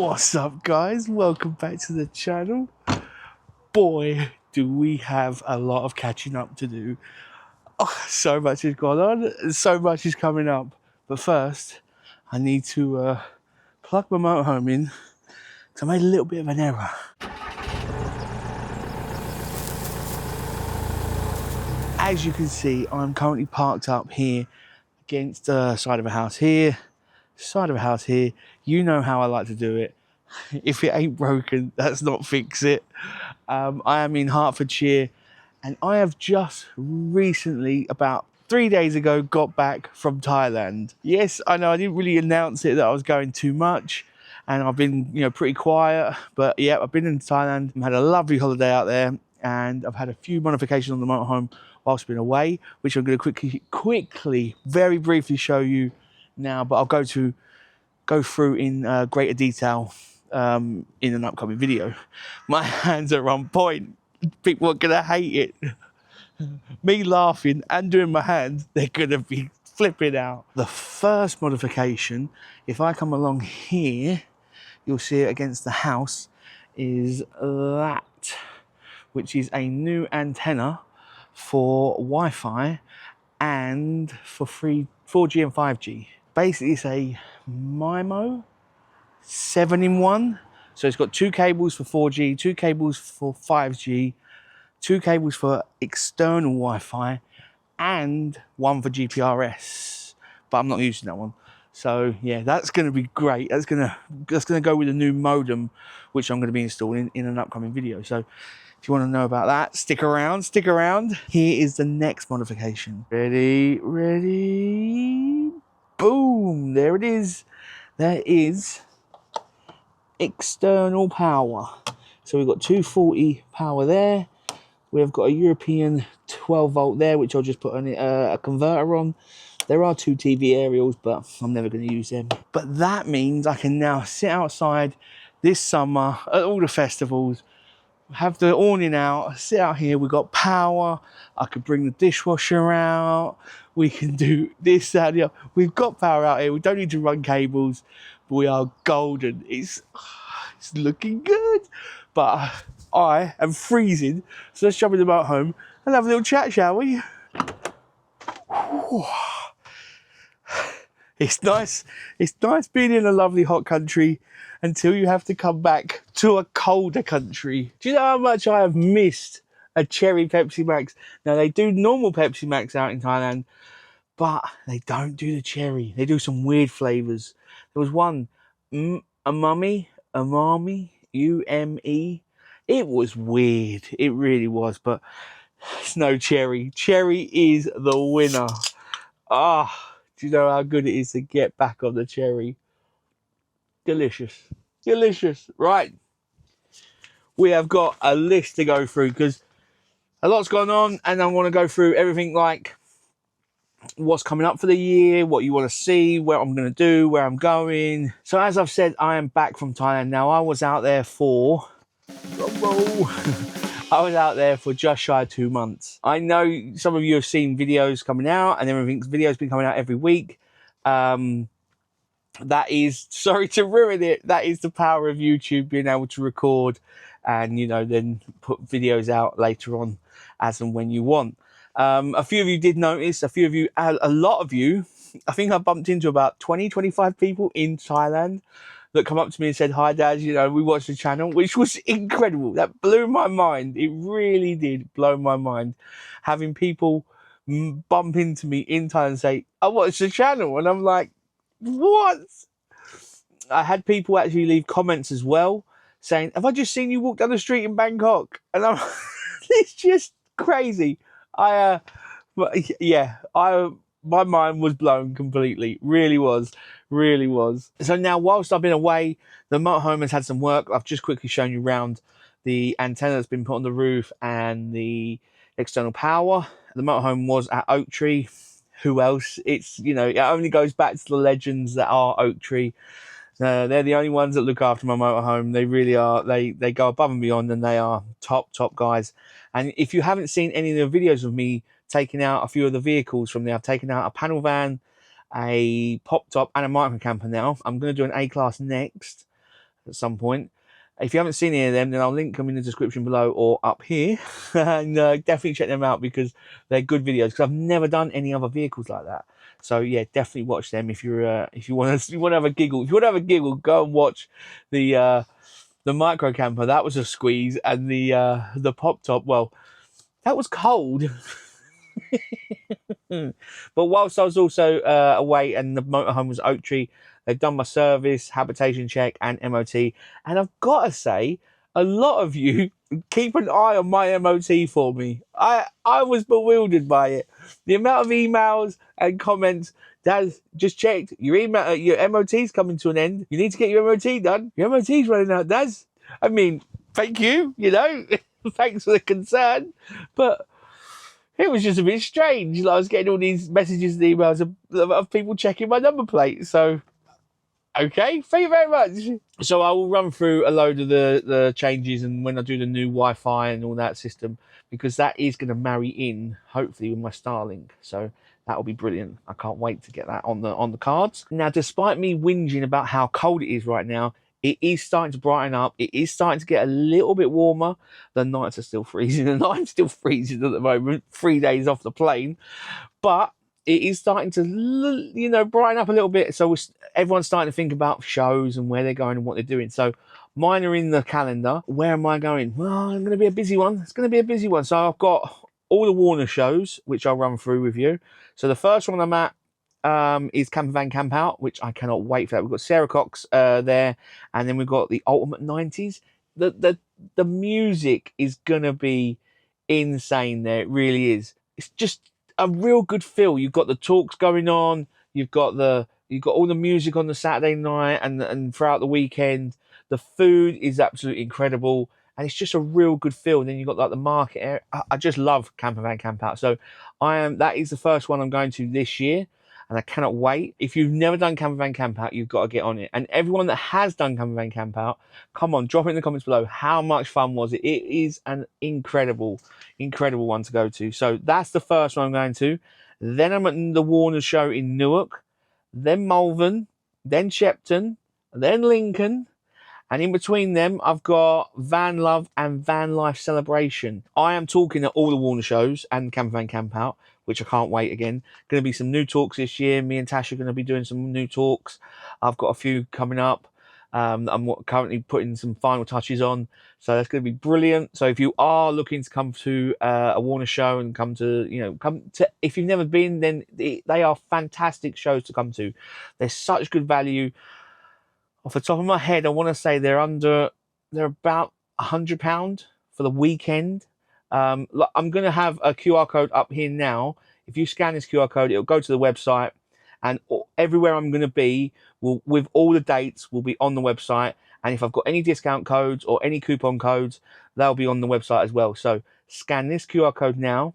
What's up, guys? Welcome back to the channel. Boy, do we have a lot of catching up to do. Oh, so much has gone on, so much is coming up. But first, I need to plug my motorhome in because I made a little bit of an error. As you can see, I'm currently parked up here against the side of a house here, side of a house here. You know how I like to do it. If it ain't broken, let's not fix it. I am in Hertfordshire, and I have just recently, about 3 days ago, got back from Thailand. Yes, I know I didn't really announce it that I was going too much, and I've been, pretty quiet. But yeah, I've been in Thailand. I had a lovely holiday out there, and I've had a few modifications on the motorhome whilst been away, which I'm going to quickly, very briefly show you now. But I'll go through in greater detail in an upcoming video. My hands are on point. People are gonna hate it. Me laughing and doing my hands, they're gonna be flipping out. The first modification, if I come along here, you'll see it against the house, is that, which is a new antenna for Wi-Fi and for 4G and 5G. Basically, it's a MIMO 7-in-1. So it's got 2 cables for 4G, 2 cables for 5G, 2 cables for external Wi-Fi, and 1 for GPRS. But I'm not using that one. So yeah, that's going to be great. That's going to go with a new modem, which I'm going to be installing in an upcoming video. So if you want to know about that, stick around, stick around. Here is the next modification. Ready, ready, boom, there it is. There is external power. So we've got 240 power there. We've got a European 12 volt there, which I'll just put a converter on. There are 2 TV aerials, but I'm never going to use them. But that means I can now sit outside this summer at all the festivals, have the awning out, sit out here. We've got power. I could bring the dishwasher out. We can do this, that, the other. We've got power out here. We don't need to run cables. But we are golden. It's looking good. But I am freezing. So let's jump in the motorhome and have a little chat, shall we? It's nice. It's nice being in a lovely hot country until you have to come back to a colder country. Do you know how much I have missed a cherry Pepsi Max? Now, they do normal Pepsi Max out in Thailand, but they don't do the cherry. They do some weird flavours. There was one, umami, U-M-E. It was weird. It really was, but it's no cherry. Cherry is the winner. Do you know how good it is to get back on the cherry? Delicious. Delicious. Right. We have got a list to go through because a lot's gone on, and I want to go through everything, like what's coming up for the year, what you want to see, what I'm going to do, where I'm going. So as I've said, I am back from Thailand now. I was out there for I was out there for just shy of 2 months. I know some of you have seen videos coming out, and everything. Videos been coming out every week. That is, sorry to ruin it, that is the power of YouTube, being able to record and, then put videos out later on as and when you want. A few of you did notice, a lot of you, I think I bumped into about 20, 25 people in Thailand that come up to me and said, "Hi, Dad, we watched the channel," which was incredible. That blew my mind. It really did blow my mind. Having people bump into me in Thailand and say, "I watched the channel," and I'm like, what? I had people actually leave comments as well saying, "Have I just seen you walk down the street in Bangkok?" And I'm it's just crazy. My mind was blown completely. Really was. So now, whilst I've been away, the motorhome has had some work. I've just quickly shown you around the antenna that's been put on the roof and the external power. The motorhome was at Oaktree. Who else? It's, it only goes back to the legends that are Oaktree. They're the only ones that look after my motorhome. They really are. They go above and beyond, and they are top guys. And if you haven't seen any of the videos of me taking out a few of the vehicles from there, I've taken out a panel van, a pop top, and a micro camper now. I'm going to do an A-Class next. at some point. If you haven't seen any of them, then I'll link them in the description below or up here, and definitely check them out because they're good videos. Because I've never done any other vehicles like that. So yeah, definitely watch them if you're if you want to have a giggle. If you want to have a giggle, go and watch the micro camper. That was a squeeze, and the pop top. Well, that was cold. But whilst I was also away, and the motorhome was Oaktree, they've done my service, habitation check, and MOT. And I've got to say, a lot of you keep an eye on my MOT for me. I was bewildered by it. The amount of emails and comments. Daz, just checked. Your MOT's coming to an end. You need to get your MOT done. Your MOT's running out, Daz. I mean, thank you, thanks for the concern. But it was just a bit strange. I was getting all these messages and emails of people checking my number plate. So, okay, thank you very much. So I will run through a load of the changes, and when I do the new Wi-Fi and all that system, because that is going to marry in, hopefully, with my Starlink. So that'll be brilliant. I can't wait to get that on the cards. Now, despite me whinging about how cold it is right now, it is starting to brighten up. It is starting to get a little bit warmer. The nights are still freezing, and I'm still freezing at the moment, 3 days off the plane. But it is starting to, brighten up a little bit. So everyone's starting to think about shows and where they're going and what they're doing. So mine are in the calendar. Where am I going? Well, I'm going to be a busy one. It's going to be a busy one. So I've got all the Warner shows, which I'll run through with you. So the first one I'm at is Camper Van Camp Out, which I cannot wait for that. We've got Sarah Cox there, and then we've got the Ultimate 90s. The music is gonna be insane there. It really is. It's just a real good feel. You've got the talks going on, you've got all the music on the Saturday night and throughout the weekend. The food is absolutely incredible, and it's just a real good feel. And then you've got like the market area. I just love Camper Van Camp Out. So that is the first one I'm going to this year, and I cannot wait. If you've never done Camper Van Camp Out, you've got to get on it. And everyone that has done Camper Van Camp Out, come on, drop it in the comments below. How much fun was it? It is an incredible one to go to. So that's the first one I'm going to. Then I'm at the Warner show in Newark, then Malvern, then Shepton, then Lincoln. And in between them, I've got Van Love and Van Life Celebration. I am talking at all the Warner shows and Camper Van Camp Out, which I can't wait again. Going to be some new talks this year. Me and Tash are going to be doing some new talks. I've got a few coming up. I'm currently putting some final touches on. So that's going to be brilliant. So if you are looking to come to a Warner show and come to, if you've never been, then they are fantastic shows to come to. They're such good value. Off the top of my head, I want to say they're about £100 for the weekend. I'm going to have a QR code up here now. If you scan this QR code, it'll go to the website, and everywhere I'm going to be, with all the dates, will be on the website. And if I've got any discount codes or any coupon codes, they'll be on the website as well. So scan this QR code now,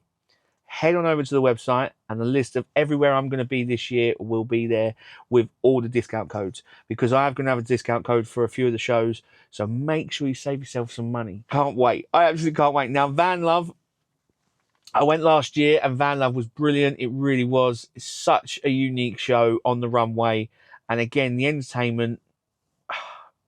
head on over to the website, and the list of everywhere I'm going to be this year will be there with all the discount codes, because I am going to have a discount code for a few of the shows. So make sure you save yourself some money. Can't wait. I absolutely can't wait. Now, Van Love, I went last year and Van Love was brilliant. It really was. It's such a unique show on the runway. And again, the entertainment,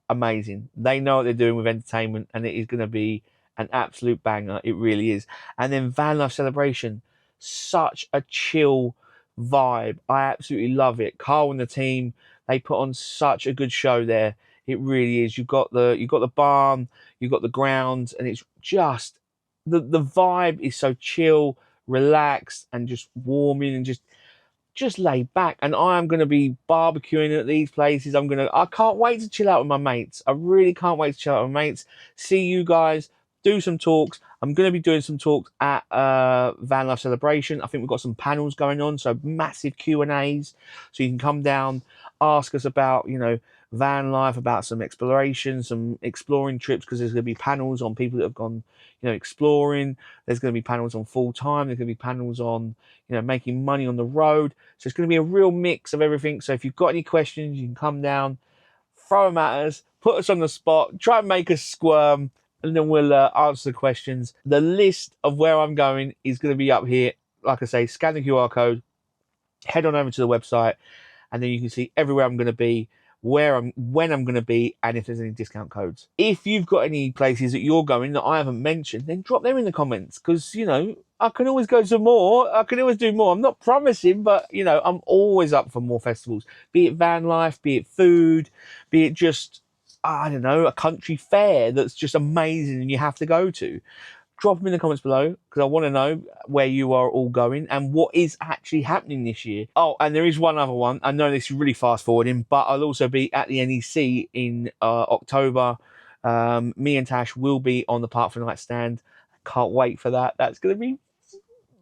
amazing. They know what they're doing with entertainment, and it is going to be an absolute banger. It really is. And then Van Life Celebration, such a chill vibe. I absolutely love it. Carl and the team, they put on such a good show there. It really is. You've got the barn, you've got the grounds, and it's just the vibe is so chill, relaxed, and just warming, and just laid back. And I am going to be barbecuing at these places. I can't wait to chill out with my mates. I really can't wait to chill out with my mates. See you guys, do some talks. I'm going to be doing some talks at Van Life Celebration. I think we've got some panels going on, so massive Q&As. So you can come down, ask us about, van life, about some exploration, some exploring trips, because there's going to be panels on people that have gone, exploring. There's going to be panels on full time. There's going to be panels on, making money on the road. So it's going to be a real mix of everything. So if you've got any questions, you can come down, throw them at us, put us on the spot, try and make us squirm, and then we'll answer the questions. The list of where I'm going is going to be up here. Like I say, scan the QR code, head on over to the website, and then you can see everywhere I'm going to be when I'm going to be, and if there's any discount codes. If you've got any places that you're going that I haven't mentioned, then drop them in the comments, because, you know, I can always go to more. I can always do more. I'm not promising, but, you know, I'm always up for more festivals, be it van life, be it food, be it just, I don't know, a country fair that's just amazing and you have to go to. Drop them in the comments below, because I want to know where you are all going and what is actually happening this year. Oh, and there is one other one. I know this is really fast forwarding, but I'll also be at the NEC in October. Me and Tash will be on the Park for Night stand. Can't wait for that. That's going to be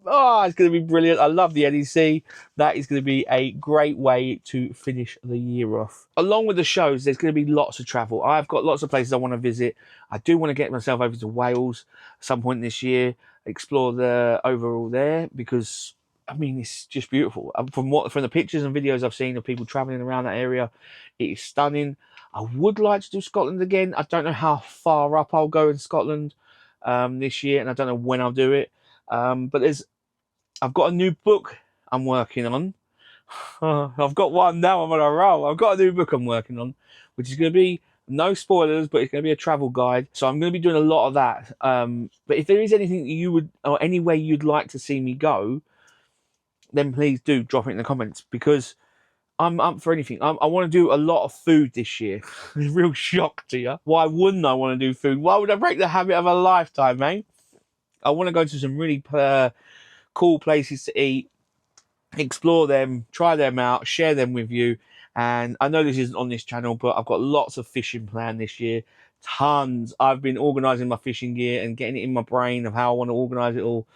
it's going to be brilliant. I love the NEC. That is going to be a great way to finish the year off. Along with the shows, there's going to be lots of travel. I've got lots of places I want to visit. I do want to get myself over to Wales at some point this year, explore the overall there, because, I mean, it's just beautiful. From the pictures and videos I've seen of people traveling around that area, it is stunning. I would like to do Scotland again. I don't know how far up I'll go in Scotland this year, and I don't know when I'll do it. But I've got a new book I'm working on. I've got one now, I'm on a roll. I've got a new book I'm working on, which is going to be, no spoilers, but it's going to be a travel guide. So I'm going to be doing a lot of that. But if there is anything that you would, or any way you'd like to see me go, then please do drop it in the comments, because I'm up for anything. I want to do a lot of food this year. It's a real shock to you. Why wouldn't I want to do food? Why would I break the habit of a lifetime, mate? I want to go to some really cool places to eat, explore them, try them out, share them with you. And I know this isn't on this channel, but I've got lots of fishing planned this year. Tons. I've been organising my fishing gear and getting it in my brain of how I want to organise it all.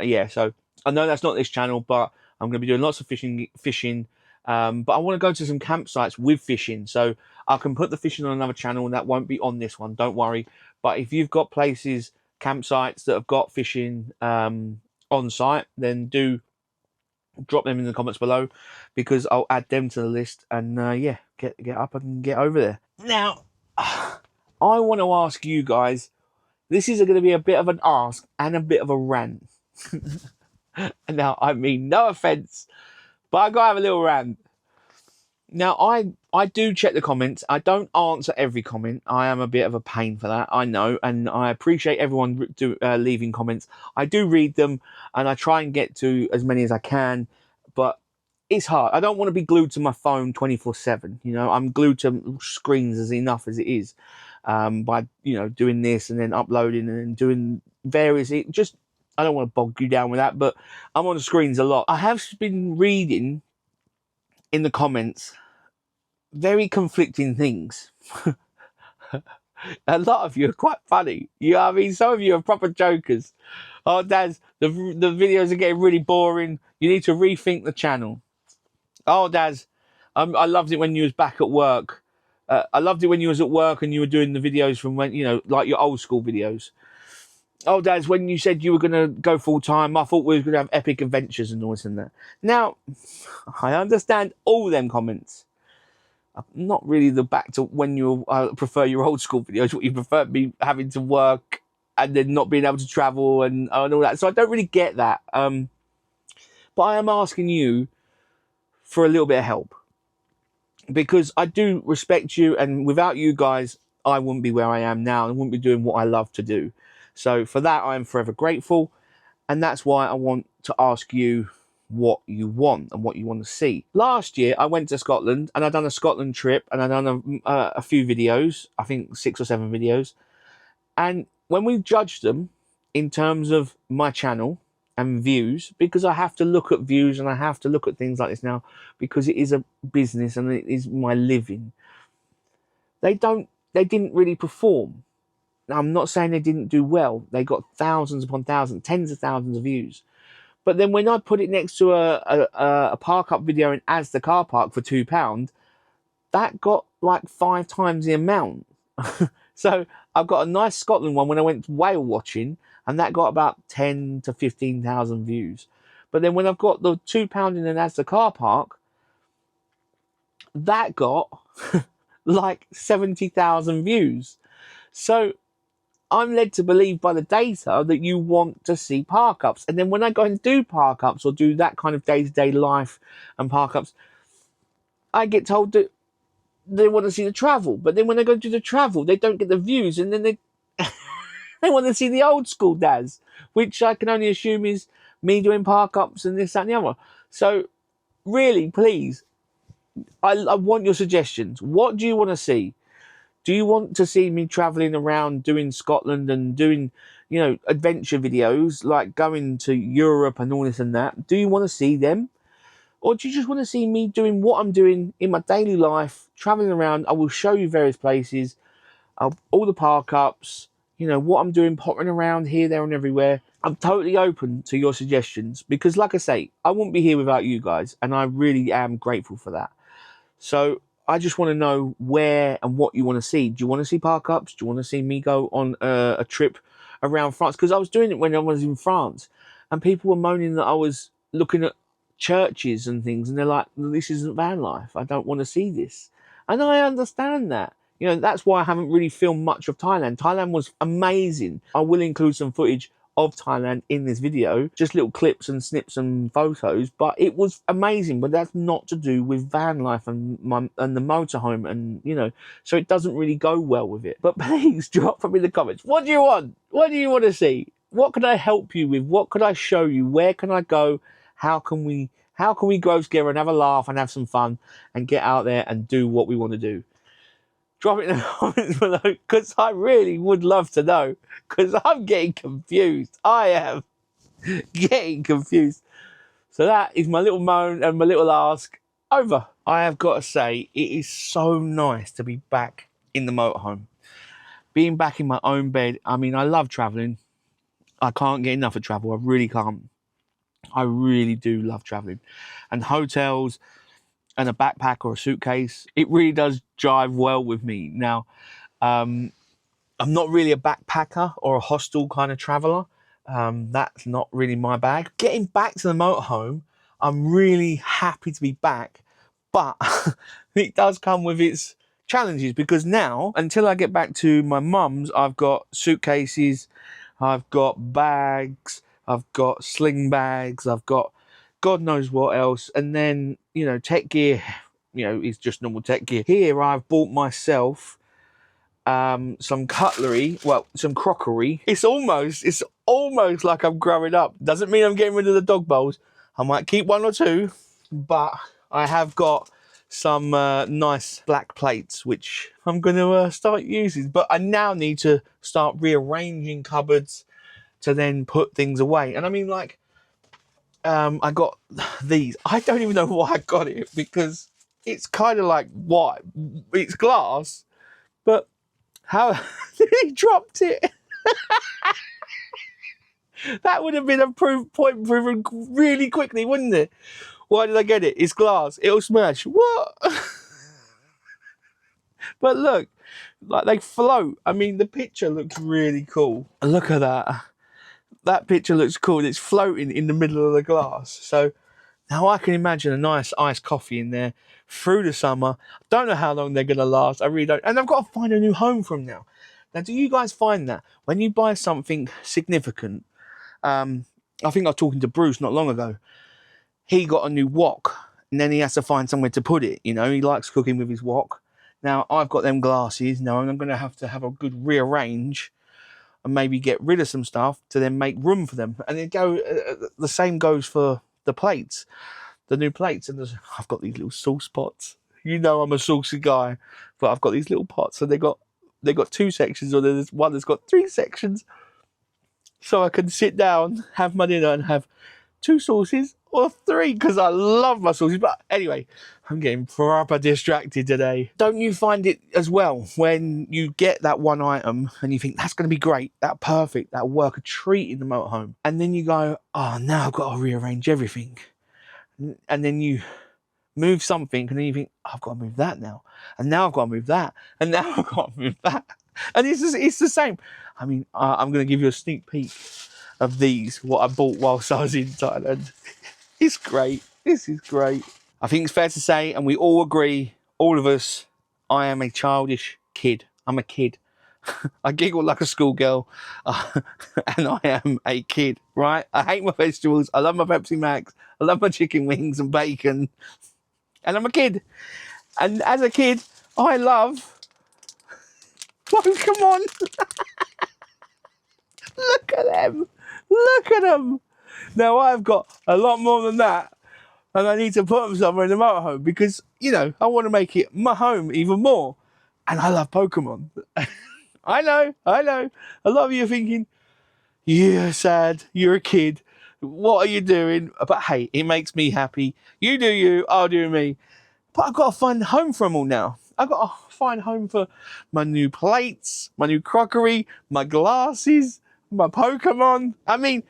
Yeah, so I know that's not this channel, but I'm going to be doing lots of fishing. But I want to go to some campsites with fishing. So I can put the fishing on another channel, and that won't be on this one. Don't worry. But if you've got places, campsites that have got fishing on site, then do drop them in the comments below, because I'll add them to the list, and yeah, get up and get over there. Now, I want to ask you guys, this is going to be a bit of an ask and a bit of a rant. Now, I mean, no offense, but I gotta have a little rant. Now, I do check the comments. I don't answer every comment. I am a bit of a pain for that, I know, and I appreciate everyone leaving comments. I do read them, and I try and get to as many as I can, but it's hard. I don't want to be glued to my phone 24/7. You know, I'm glued to screens as enough as it is, by, you know, doing this and then uploading and doing various. I don't want to bog you down with that, but I'm on the screens a lot. I have been reading in the comments very conflicting things. A lot of you are quite funny. You know what I mean? Some of you are proper jokers. Oh, Daz, the videos are getting really boring. You need to rethink the channel. Oh, Daz, I loved it when you was back at work. I loved it when you was at work and you were doing the videos from when, you know, like your old school videos. Oh, Daz, when you said you were going to go full time, I thought we were going to have epic adventures and all this and that. Now, I understand all them comments. I'm not really the back to when you prefer your old school videos, what you prefer me having to work and then not being able to travel and all that. So I don't really get that. But I am asking you for a little bit of help, because I do respect you, and without you guys, I wouldn't be where I am now and wouldn't be doing what I love to do. So for that, I am forever grateful, and that's why I want to ask you what you want and what you want to see. Last year, I went to Scotland, and I done a Scotland trip, and I done a few videos, I think 6 or 7 videos. And when we judged them in terms of my channel and views, because I have to look at views and I have to look at things like this now, because it is a business and it is my living, they didn't really perform. Now, I'm not saying they didn't do well. They got thousands upon thousands, tens of thousands of views. But then when I put it next to a park up video in Asda car park for £2, that got like 5 times the amount. So I've got a nice Scotland one when I went whale watching, and that got about 10 to 15,000 views. But then when I've got the £2 in an Asda car park, that got like 70,000 views. So I'm led to believe by the data that you want to see park ups. And then when I go and do park ups or do that kind of day-to-day life and park ups, I get told that they want to see the travel. But then when they go to the travel, they don't get the views, and then they they want to see the old school Daz, which I can only assume is me doing park ups and this, that, and the other. So really, please, I want your suggestions. What do you want to see? Do you want to see me travelling around doing Scotland and doing, you know, adventure videos, like going to Europe and all this and that? Do you want to see them? Or do you just want to see me doing what I'm doing in my daily life, travelling around? I will show you various places, all the park ups, you know, what I'm doing, popping around here, there and everywhere. I'm totally open to your suggestions because, like I say, I wouldn't be here without you guys, and I really am grateful for that. So I just want to know where and what you want to see. Do you want to see park ups? Do you want to see me go on a trip around France? Because I was doing it when I was in France, and people were moaning that I was looking at churches and things, and they're like, this isn't van life. I don't want to see this. And I understand that. You know, that's why I haven't really filmed much of Thailand. Thailand was amazing. I will include some footage of Thailand in this video, just little clips and snips and photos, but it was amazing. But that's not to do with van life and the motorhome, and you know, so it doesn't really go well with it. But please drop them in the comments. What do you want? What do you want to see? What could I help you with? What could I show you? Where can I go? How can we grow together and have a laugh and have some fun and get out there and do what we want to do? Drop it in the comments below, because I really would love to know, because I'm getting confused. I am getting confused. So that is my little moan and my little ask over. I have got to say, it is so nice to be back in the motorhome. Being back in my own bed. I mean, I love travelling. I can't get enough of travel. I really can't. I really do love travelling. And hotels and a backpack or a suitcase, it really does jive well with me. Now, I'm not really a backpacker or a hostel kind of traveller. That's not really my bag. Getting back to the motorhome, I'm really happy to be back, but it does come with its challenges, because now, until I get back to my mum's, I've got suitcases, I've got bags, I've got sling bags, I've got God knows what else. And then, you know, tech gear, you know, is just normal tech gear. Here I've bought myself some cutlery, well, some crockery. It's almost like I'm growing up. Doesn't mean I'm getting rid of the dog bowls. I might keep one or two, but I have got some nice black plates, which I'm going to start using. But I now need to start rearranging cupboards to then put things away. And I mean, like, I got these. I don't even know why I got it, because it's kind of like, what? It's glass, but how he dropped it? That would have been a point proven really quickly, wouldn't it? Why did I get it? It's glass. It'll smash. What? But look, like, they float. I mean, the picture looks really cool. Look at that. That picture looks cool. It's floating in the middle of the glass. So now I can imagine a nice iced coffee in there through the summer. Don't know how long they're going to last. I really don't. And I've got to find a new home from now. Now, do you guys find that when you buy something significant, I think I was talking to Bruce not long ago. He got a new wok, and then he has to find somewhere to put it. You know, he likes cooking with his wok. Now, I've got them glasses. Now, I'm going to have a good rearrange and maybe get rid of some stuff to then make room for them. And the same goes for the plates, the new plates. And I've got these little sauce pots. You know, I'm a saucy guy, but I've got these little pots, and they got 2 sections, or there's one that's got 3 sections. So I can sit down, have my dinner, and have 2 sauces or 3, because I love my sauces. But anyway, I'm getting proper distracted today. Don't you find it as well when you get that one item and you think that's going to be great, that perfect, that'll work a treat in the motorhome, and then you go, oh, now I've got to rearrange everything, and then you move something, and then you think, oh, I've got to move that now, and now I've got to move that, and now I've got to move that, and it's the same. I mean, I'm going to give you a sneak peek of these, what I bought whilst I was in Thailand. It's great. This is great. I think it's fair to say, and we all agree, all of us, I am a childish kid. I'm a kid. I giggle like a schoolgirl, and I am a kid, right? I hate my vegetables. I love my Pepsi Max. I love my chicken wings and bacon, and I'm a kid. And as a kid, I love Pokemon. Look at them. Look at them. Now I've got a lot more than that, and I need to put them somewhere in the motorhome because, you know, I want to make it my home even more. And I love Pokemon. I know. A lot of you are thinking, you're sad, you're a kid, what are you doing? But hey, it makes me happy. You do you, I'll do me. But I've got to find a home for them all now. I've got to find a home for my new plates, my new crockery, my glasses, my Pokemon. I mean,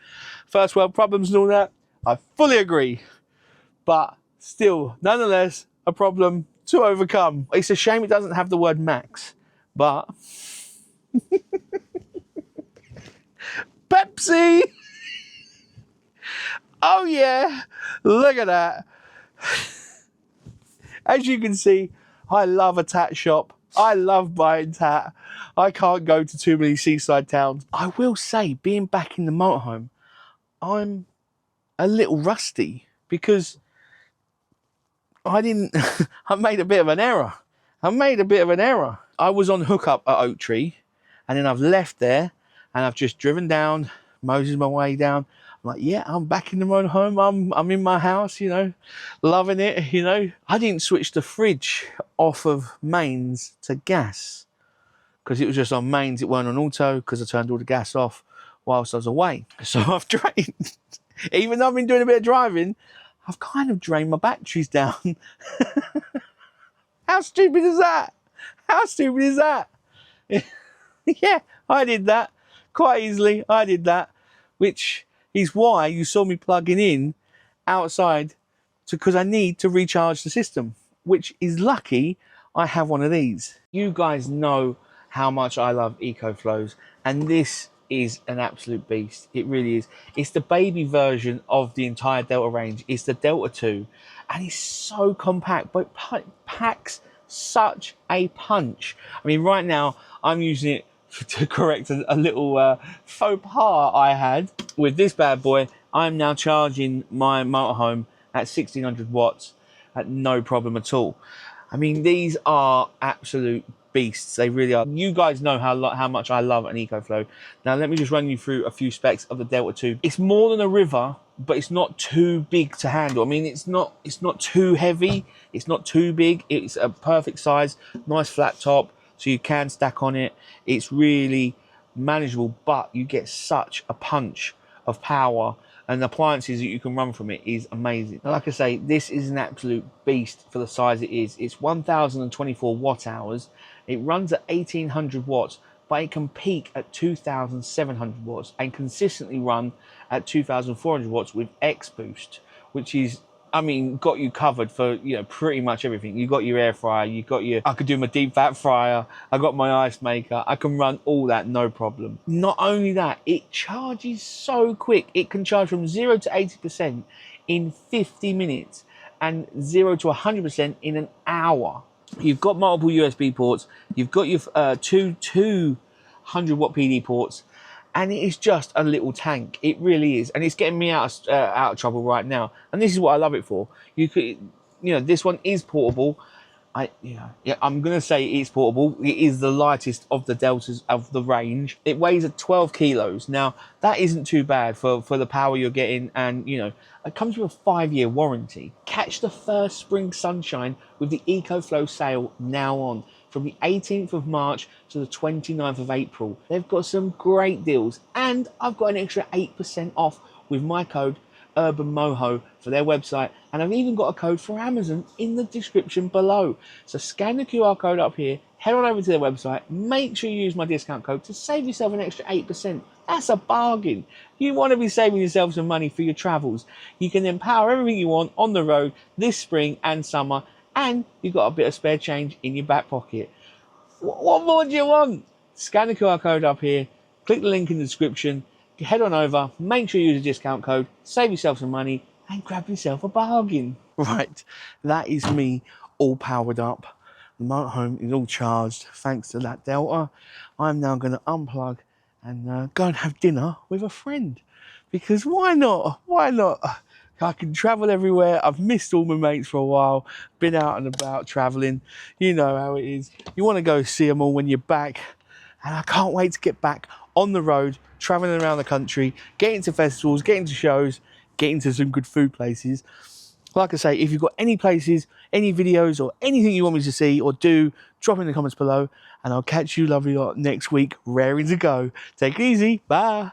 first world problems and all that, I fully agree. But still, nonetheless, a problem to overcome. It's a shame it doesn't have the word Max, but Pepsi! Oh yeah, look at that. As you can see, I love a tat shop. I love buying tat. I can't go to too many seaside towns. I will say, being back in the motorhome, I'm a little rusty because I made a bit of an error. I was on hookup at Oaktree, and then I've left there and I've just driven down, moseyed my way down. I'm like, yeah, I'm back in the motorhome. I'm in my house, you know, loving it, you know. I didn't switch the fridge off of mains to gas because it was just on mains. It weren't on auto because I turned all the gas off whilst I was away. So I've drained, even though I've been doing a bit of driving, I've kind of drained my batteries down. How stupid is that? How stupid is that? Yeah, I did that quite easily. I did that, which is why you saw me plugging in outside, because I need to recharge the system, which is lucky I have one of these. You guys know how much I love EcoFlows, and this is an absolute beast. It really is. It's the baby version of the entire Delta range. It's the Delta 2, and it's so compact, but it packs such a punch. I mean, right now I'm using it to correct a little faux pas I had with this bad boy. I'm now charging my motorhome at 1600 watts at no problem at all. I mean, these are absolute beasts. They really are. You guys know how much I love an EcoFlow. Now let me just run you through a few specs of the Delta 2. It's more than a river, but it's not too big to handle. I mean, it's not too heavy, it's not too big. It's a perfect size, nice flat top, so you can stack on it. It's really manageable, but you get such a punch of power, and the appliances that you can run from it is amazing. Now, like I say, this is an absolute beast for the size it is. It's 1024 watt hours. It runs at 1800 watts, but it can peak at 2700 watts and consistently run at 2400 watts with X boost, which is, I mean, got you covered for, you know, pretty much everything. You got your air fryer, you got your, I could do my deep fat fryer, I got my ice maker, I can run all that, no problem. Not only that, it charges so quick. It can charge from 0 to 80% in 50 minutes and 0 to 100% in an hour. You've got multiple USB ports, you've got your two 200 watt PD ports, and it is just a little tank. It really is, and it's getting me out of trouble right now. And this is what I love it for. You could, you know, this one is portable. I'm gonna say it's portable. It is the lightest of the Deltas of the range. It weighs at 12 kilos. Now that isn't too bad for the power you're getting, and you know, it comes with a 5-year warranty. Catch the first spring sunshine with the EcoFlow sale now on. From the 18th of March to the 29th of April. They've got some great deals, and I've got an extra 8% off with my code UrbanMoho for their website, and I've even got a code for Amazon in the description below. So scan the QR code up here, head on over to their website, make sure you use my discount code to save yourself an extra 8%. That's a bargain. You want to be saving yourself some money for your travels. You can then power everything you want on the road this spring and summer, and you've got a bit of spare change in your back pocket. What more do you want? Scan the QR code up here, click the link in the description, head on over, make sure you use a discount code, save yourself some money, and grab yourself a bargain. Right, that is me all powered up. The motorhome is all charged thanks to that Delta. I'm now going to unplug and go and have dinner with a friend. Because why not? Why not? I can travel everywhere. I've missed all my mates for a while, been out and about traveling. You know how it is. You want to go see them all when you're back. And I can't wait to get back on the road, traveling around the country, getting to festivals, getting to shows, getting to some good food places. Like I say, if you've got any places, any videos or anything you want me to see or do, drop in the comments below and I'll catch you lovely lot next week, raring to go. Take it easy. Bye.